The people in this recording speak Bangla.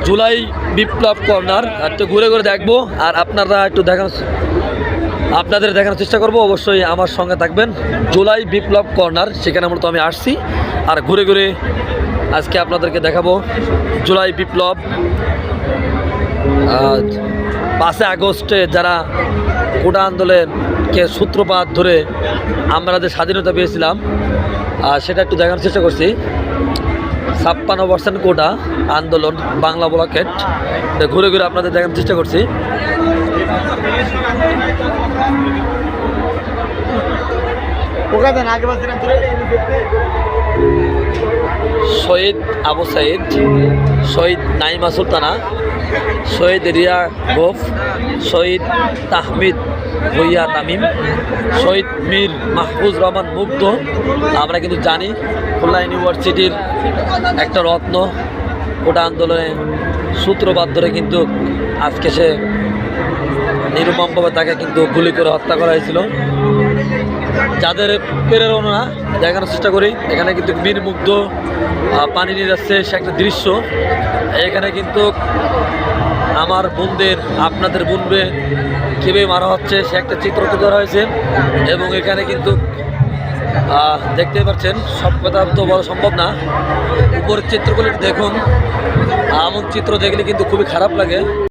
জুলাই বিপ্লব কর্নার একটু ঘুরে ঘুরে দেখবো আর আপনারা একটু আপনাদের দেখানোর চেষ্টা করব। অবশ্যই আমার সঙ্গে থাকবেন। জুলাই বিপ্লব কর্নার সেখানে মূলত আমি আসছি আর ঘুরে ঘুরে আজকে আপনাদেরকে দেখাবো জুলাই বিপ্লব। 5 আগস্টে যারা কোটা আন্দোলনকে সূত্রপাত ধরে আমরা যে স্বাধীনতা পেয়েছিলাম সেটা একটু দেখানোর চেষ্টা করছি। 56% কোটা আন্দোলন বাংলা ব্লকেট ঘুরে ঘুরে আপনাদের দেখানোর চেষ্টা করছি। শহীদ আবু সাইদ, শহীদ নাইমা সুলতানা, শহীদ রিয়া গোফ, শহীদ তাহমিদ ভুইয়া তামিম, শহীদ মীর মাহফুজ রহমান মুগ্ধ। আমরা কিন্তু জানি খুলনা ইউনিভার্সিটির একটা রত্ন, কোটা আন্দোলনে সূত্রপাত ধরে কিন্তু আজকে সে নির্মমভাবে তাকে কিন্তু গুলি করে হত্যা করা হয়েছিল। যাদের প্রেরণা দেখানোর চেষ্টা করি, এখানে কিন্তু বীর মুগ্ধ পানি নিয়ে যাচ্ছে সে একটা দৃশ্য। এখানে কিন্তু আমার বোনদের আপনাদের বোনবে কীভাবে মারা হচ্ছে সে একটা চিত্র তুলে ধরা হয়েছে। এবং এখানে কিন্তু দেখতে পাচ্ছেন, সব কথা তো বলা সম্ভব না, উপরের চিত্রগুলি দেখুন। এমন চিত্র দেখলে কিন্তু খুবই খারাপ লাগে।